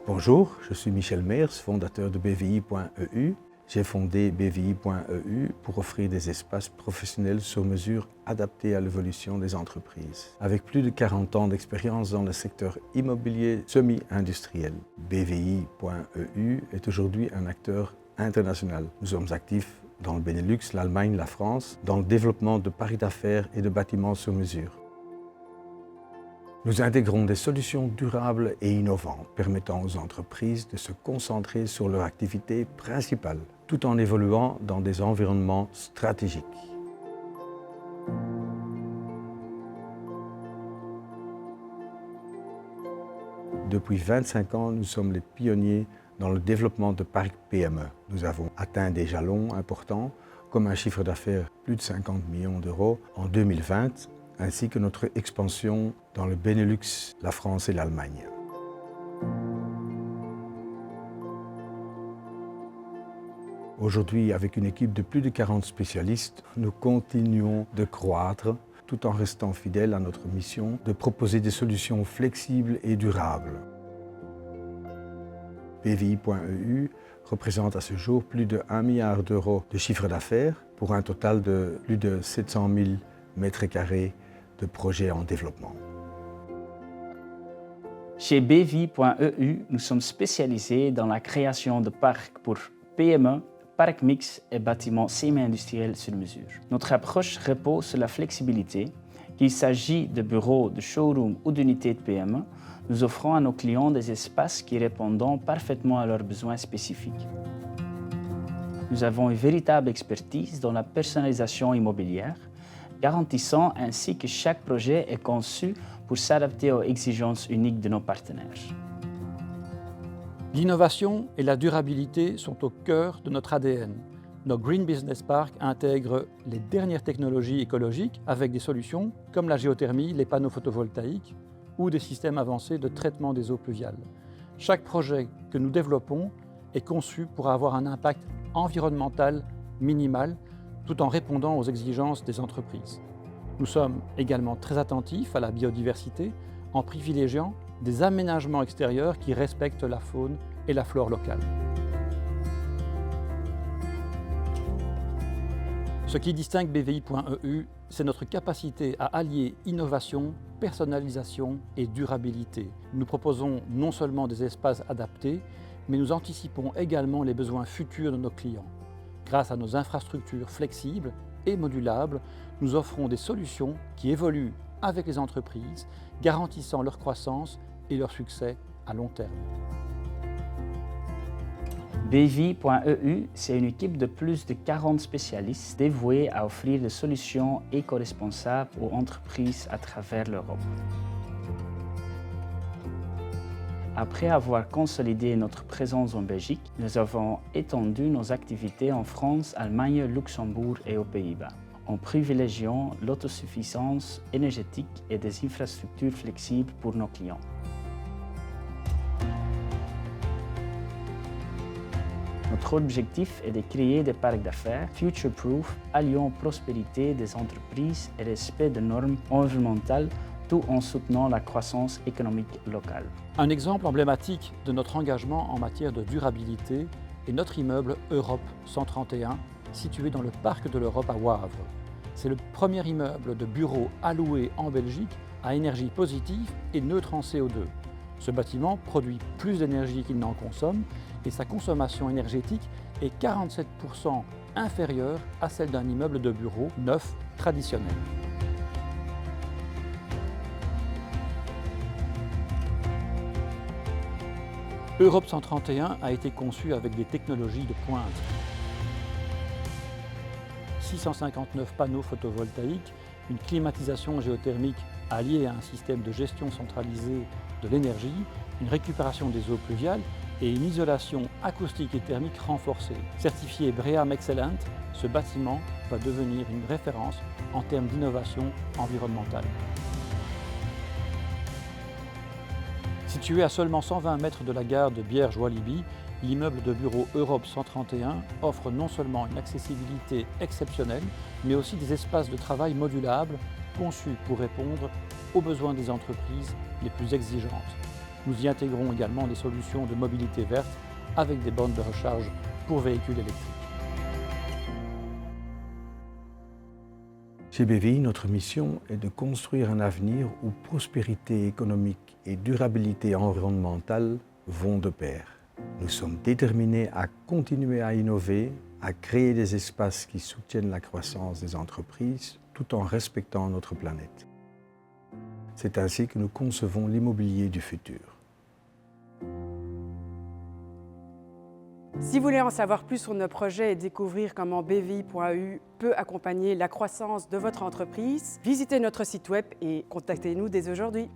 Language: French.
Bonjour, je suis Michel Meers, fondateur de BVI.eu. J'ai fondé BVI.eu pour offrir des espaces professionnels sur mesure adaptés à l'évolution des entreprises. Avec plus de 40 ans d'expérience dans le secteur immobilier semi-industriel, BVI.eu est aujourd'hui un acteur international. Nous sommes actifs dans le Benelux, l'Allemagne, la France, dans le développement de parcs d'affaires et de bâtiments sur mesure. Nous intégrons des solutions durables et innovantes permettant aux entreprises de se concentrer sur leur activité principale, tout en évoluant dans des environnements stratégiques. Depuis 25 ans, nous sommes les pionniers dans le développement de parcs PME. Nous avons atteint des jalons importants, comme un chiffre d'affaires plus de 50 millions d'euros en 2020, ainsi que notre expansion dans le Benelux, la France et l'Allemagne. Aujourd'hui, avec une équipe de plus de 40 spécialistes, nous continuons de croître tout en restant fidèles à notre mission de proposer des solutions flexibles et durables. BVI.eu représente à ce jour plus de 1 milliard d'euros de chiffre d'affaires pour un total de plus de 700 000 mètres carrés de projets en développement. Chez BVI.eu, nous sommes spécialisés dans la création de parcs pour PME, parcs mixtes et bâtiments semi-industriels sur mesure. Notre approche repose sur la flexibilité, qu'il s'agit de bureaux, de showrooms ou d'unités de PME. Nous offrons à nos clients des espaces qui répondent parfaitement à leurs besoins spécifiques. Nous avons une véritable expertise dans la personnalisation immobilière, garantissant ainsi que chaque projet est conçu pour s'adapter aux exigences uniques de nos partenaires. L'innovation et la durabilité sont au cœur de notre ADN. Nos Green Business Parks intègrent les dernières technologies écologiques avec des solutions comme la géothermie, les panneaux photovoltaïques ou des systèmes avancés de traitement des eaux pluviales. Chaque projet que nous développons est conçu pour avoir un impact environnemental minimal tout en répondant aux exigences des entreprises. Nous sommes également très attentifs à la biodiversité en privilégiant des aménagements extérieurs qui respectent la faune et la flore locale. Ce qui distingue BVI.eu, c'est notre capacité à allier innovation, personnalisation et durabilité. Nous proposons non seulement des espaces adaptés, mais nous anticipons également les besoins futurs de nos clients. Grâce à nos infrastructures flexibles et modulables, nous offrons des solutions qui évoluent avec les entreprises, garantissant leur croissance et leur succès à long terme. BVI.eu, c'est une équipe de plus de 40 spécialistes dévoués à offrir des solutions éco-responsables aux entreprises à travers l'Europe. Après avoir consolidé notre présence en Belgique, nous avons étendu nos activités en France, Allemagne, Luxembourg et aux Pays-Bas, en privilégiant l'autosuffisance énergétique et des infrastructures flexibles pour nos clients. Notre objectif est de créer des parcs d'affaires future-proof, alliant prospérité des entreprises et respect des normes environnementales, tout en soutenant la croissance économique locale. Un exemple emblématique de notre engagement en matière de durabilité est notre immeuble Europe 131, situé dans le parc de l'Europe à Wavre. C'est le premier immeuble de bureaux alloué en Belgique à énergie positive et neutre en CO2. Ce bâtiment produit plus d'énergie qu'il n'en consomme et sa consommation énergétique est 47% inférieure à celle d'un immeuble de bureau neuf traditionnel. Europe 131 a été conçu avec des technologies de pointe. 659 panneaux photovoltaïques, une climatisation géothermique alliée à un système de gestion centralisée de l'énergie, une récupération des eaux pluviales et une isolation acoustique et thermique renforcée. Certifié BREEAM Excellent, ce bâtiment va devenir une référence en termes d'innovation environnementale. Situé à seulement 120 mètres de la gare de Bierge-Walibi, l'immeuble de bureau Europe 131 offre non seulement une accessibilité exceptionnelle, mais aussi des espaces de travail modulables conçus pour répondre aux besoins des entreprises les plus exigeantes. Nous y intégrons également des solutions de mobilité verte avec des bornes de recharge pour véhicules électriques. Chez BVI, notre mission est de construire un avenir où prospérité économique et durabilité environnementale vont de pair. Nous sommes déterminés à continuer à innover, à créer des espaces qui soutiennent la croissance des entreprises tout en respectant notre planète. C'est ainsi que nous concevons l'immobilier du futur. Si vous voulez en savoir plus sur nos projets et découvrir comment BVI.eu peut accompagner la croissance de votre entreprise, visitez notre site web et contactez-nous dès aujourd'hui.